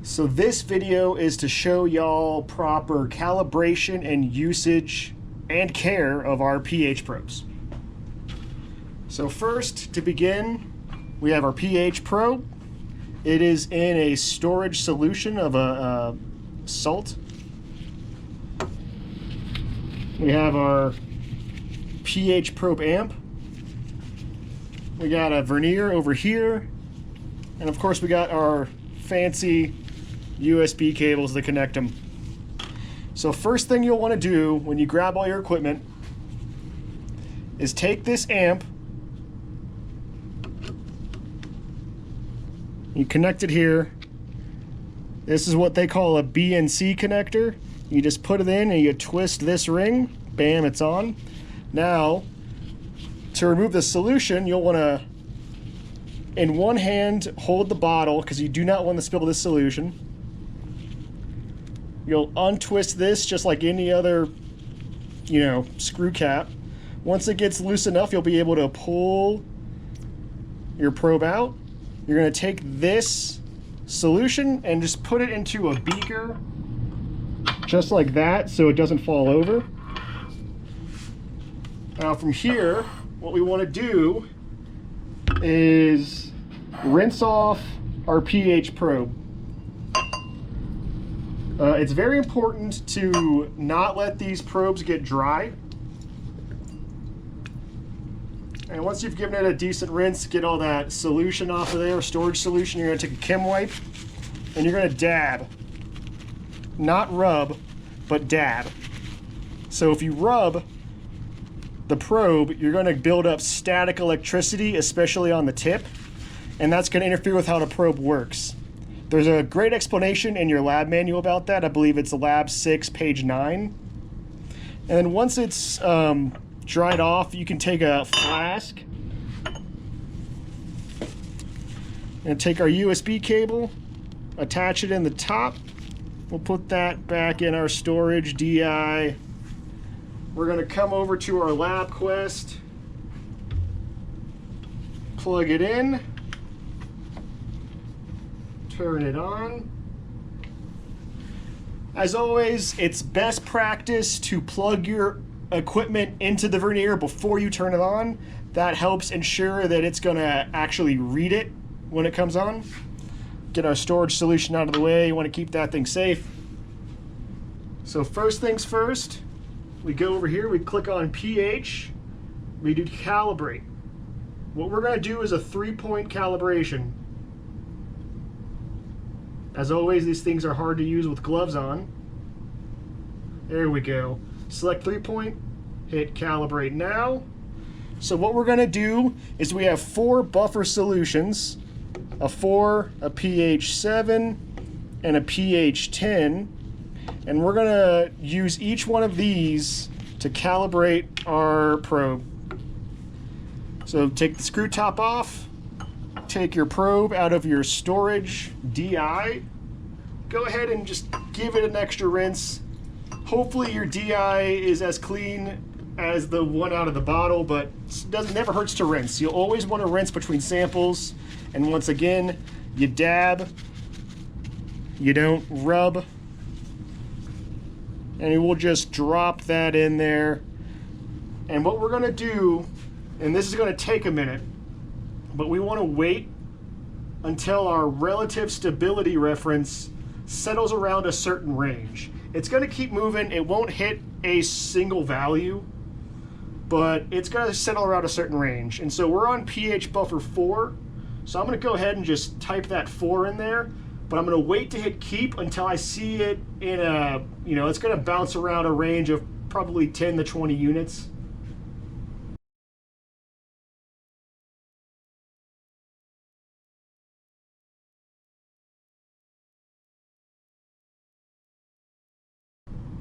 So this video is to show y'all proper calibration and usage and care of our pH probes. So first, to begin, we have our pH probe. It is in a storage solution of a salt. We have our pH probe amp. We got a Vernier over here. And of course we got our fancy USB cables that connect them. So first thing you'll want to do when you grab all your equipment is take this amp, you connect it here. This is what they call a BNC connector. You just put it in and you twist this ring, bam, it's on. Now, to remove the solution, you'll want to, in one hand, hold the bottle because you do not want to spill this solution. You'll untwist this just like any other, screw cap. Once it gets loose enough, you'll be able to pull your probe out. You're going to take this solution and just put it into a beaker, just like that, so it doesn't fall over. Now from here, what we want to do is rinse off our pH probe. It's very important to not let these probes get dry. And once you've given it a decent rinse, get all that solution off of there, storage solution, you're going to take a chem wipe and you're going to dab. Not rub, but dab. So if you rub the probe, you're going to build up static electricity, especially on the tip, and that's going to interfere with how the probe works. There's a great explanation in your lab manual about that. I believe it's lab 6, page 9. And then once it's dried off, you can take a flask and take our USB cable, attach it in the top. We'll put that back in our storage DI. We're going to come over to our LabQuest, plug it in, turn it on. As always, it's best practice to plug your equipment into the Vernier before you turn it on. That helps ensure that it's going to actually read it when it comes on. Get our storage solution out of the way. You want to keep that thing safe. So first things first, we go over here, we click on pH, we do calibrate. What we're going to do is a 3-point calibration. As always, these things are hard to use with gloves on. There we go. Select 3-point, hit calibrate now. So what we're going to do is we have 4 buffer solutions, a 4, a pH 7, and a pH 10. And we're going to use each one of these to calibrate our probe. So take the screw top off, take your probe out of your storage DI, go ahead and just give it an extra rinse. Hopefully your DI is as clean as the one out of the bottle, but it never hurts to rinse. You'll always want to rinse between samples. And once again, you dab, you don't rub. And we'll just drop that in there. And what we're going to do, and this is going to take a minute, but we want to wait until our relative stability reference settles around a certain range. It's going to keep moving. It won't hit a single value, but it's going to settle around a certain range. And so we're on pH buffer 4. So I'm going to go ahead and just type that 4 in there. But I'm going to wait to hit keep until I see it in a, it's going to bounce around a range of probably 10 to 20 units.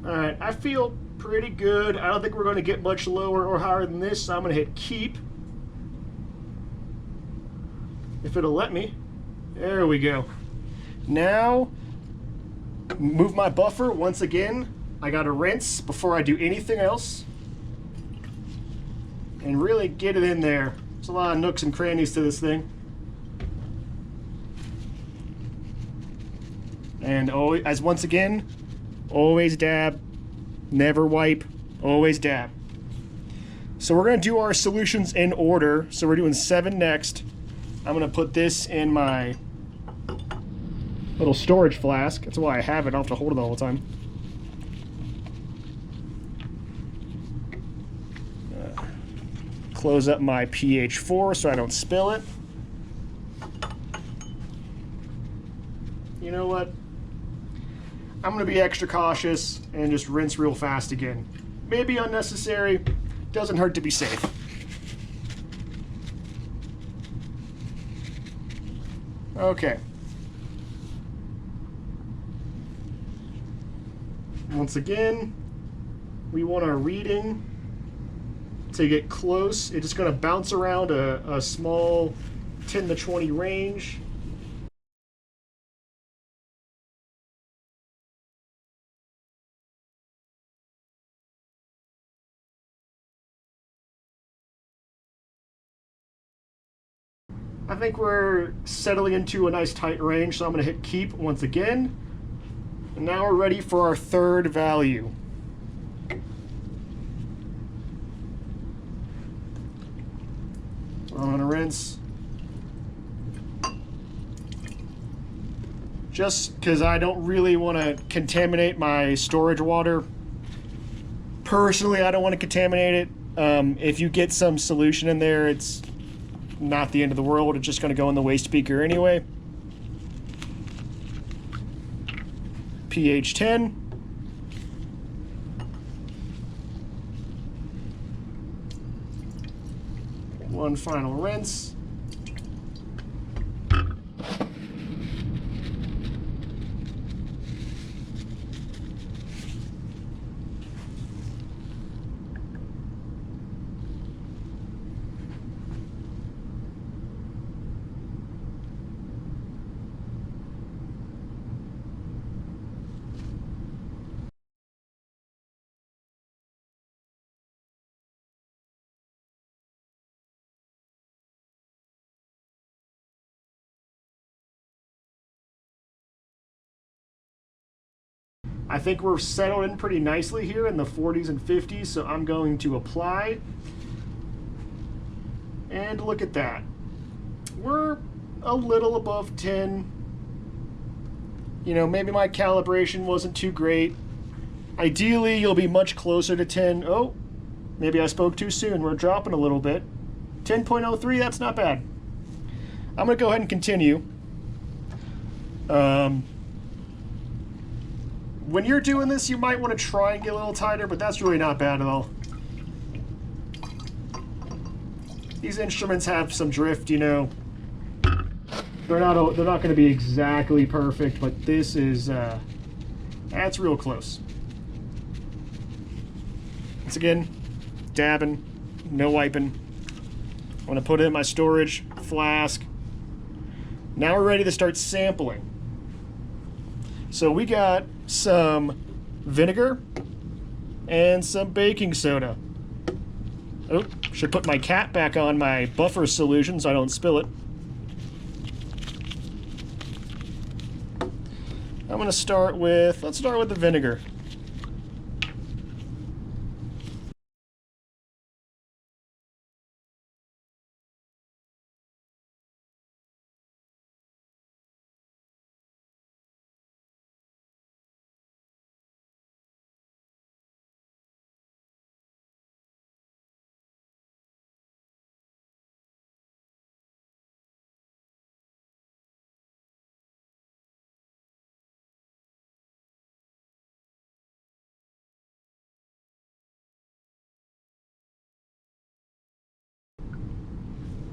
All right, I feel pretty good. I don't think we're going to get much lower or higher than this, so I'm going to hit keep. If it'll let me. There we go. Now, move my buffer once again. I got to rinse before I do anything else. And really get it in there. There's a lot of nooks and crannies to this thing. And always, as once again, always dab, never wipe, always dab. So we're going to do our solutions in order. So we're doing 7 next. I'm going to put this in my little storage flask. That's why I have it. I don't have to hold it all the time. Close up my pH 4 so I don't spill it. You know what? I'm going to be extra cautious and just rinse real fast again. Maybe unnecessary. Doesn't hurt to be safe. Okay. Once again, we want our reading to get close. It's just going to bounce around a small 10 to 20 range. I think we're settling into a nice tight range, so I'm going to hit keep once again. And now we're ready for our third value. I'm going to rinse. Just because I don't really want to contaminate my storage water. Personally, I don't want to contaminate it. If you get some solution in there, it's not the end of the world. It's just going to go in the waste beaker anyway. pH 10. One final rinse. I think we're settled in pretty nicely here in the 40s and 50s, so I'm going to apply. And look at that. We're a little above 10. You know, maybe my calibration wasn't too great. Ideally, you'll be much closer to 10. Oh, maybe I spoke too soon. We're dropping a little bit. 10.03, that's not bad. I'm going to go ahead and continue. When you're doing this, you might want to try and get a little tighter, but that's really not bad at all. These instruments have some drift, you know. They're not going to be exactly perfect, but this is that's real close. Once again, dabbing, no wiping. I'm going to put it in my storage flask. Now we're ready to start sampling. So we got some vinegar and some baking soda. Oh, should put my cap back on my buffer solution so I don't spill it. I'm going to start with, let's start with the vinegar.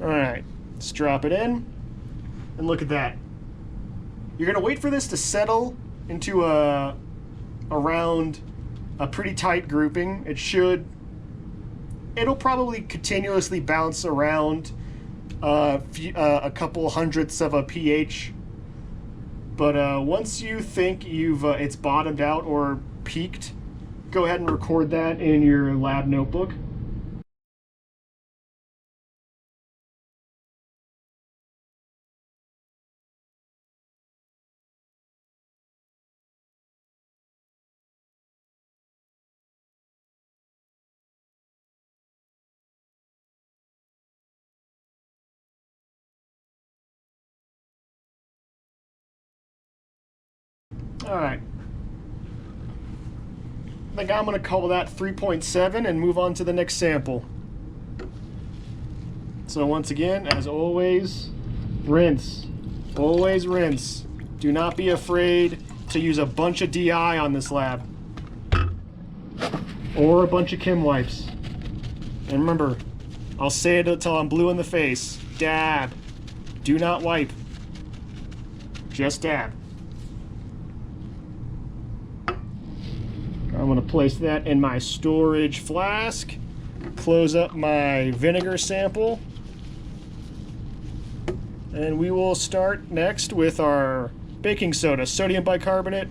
All right, let's drop it in, and look at that. You're gonna wait for this to settle into around a pretty tight grouping. It'll probably continuously bounce around a couple hundredths of a pH. But once you think it's bottomed out or peaked, go ahead and record that in your lab notebook. All right. I think I'm going to call that 3.7 and move on to the next sample. So once again, as always, rinse. Always rinse. Do not be afraid to use a bunch of DI on this lab. Or a bunch of Chem wipes. And remember, I'll say it until I'm blue in the face. Dab. Do not wipe. Just dab. I'm going to place that in my storage flask. Close up my vinegar sample. And we will start next with our baking soda, sodium bicarbonate.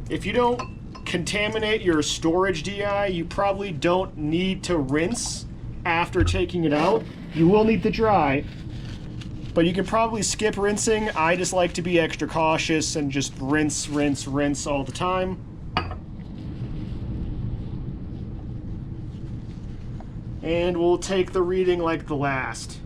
If you don't contaminate your storage DI, you probably don't need to rinse after taking it out. You will need to dry, but you can probably skip rinsing. I just like to be extra cautious and just rinse, rinse, rinse all the time. And we'll take the reading like the last.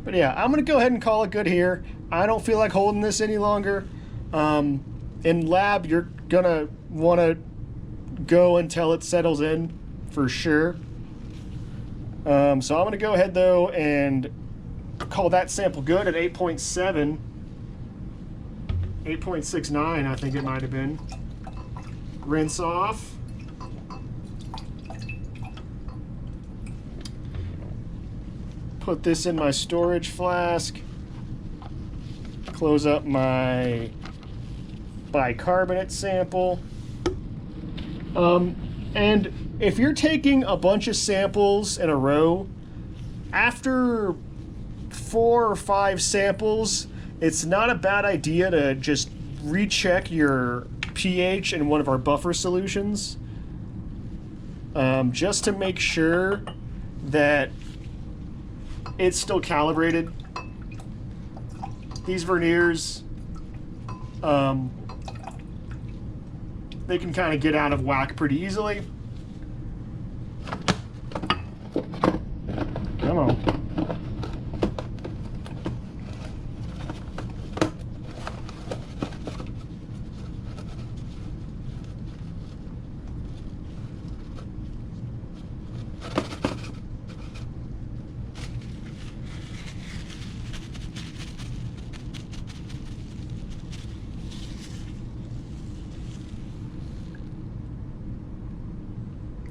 But yeah, I'm going to go ahead and call it good here. I don't feel like holding this any longer. In lab, you're going to want to go until it settles in for sure. So I'm going to go ahead, though, and call that sample good at 8.7. 8.69, I think it might have been. Rinse off. Put this in my storage flask. Close up my bicarbonate sample. And if you're taking a bunch of samples in a row, after 4 or 5 samples, it's not a bad idea to just recheck your pH in one of our buffer solutions, just to make sure that it's still calibrated. These Verniers, they can kind of get out of whack pretty easily. Come on.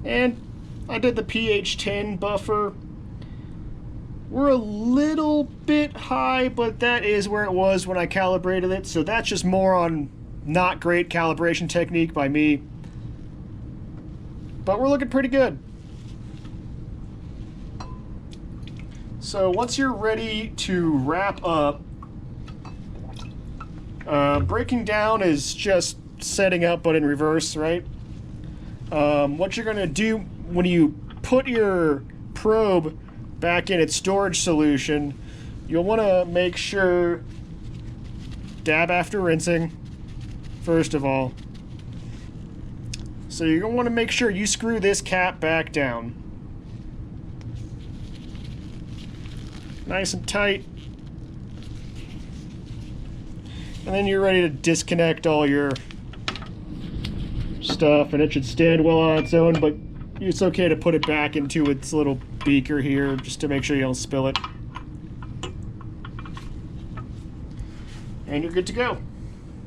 And I did the pH 10 buffer. We're a little bit high, but that is where it was when I calibrated it. So that's just more on not great calibration technique by me. But we're looking pretty good. So once you're ready to wrap up, breaking down is just setting up but in reverse, right? What you're going to do when you put your probe back in its storage solution, you'll want to make sure, dab after rinsing, first of all. So you're going to want to make sure you screw this cap back down. Nice and tight. And then you're ready to disconnect all your stuff, and it should stand well on its own, but it's okay to put it back into its little beaker here just to make sure you don't spill it. And you're good to go.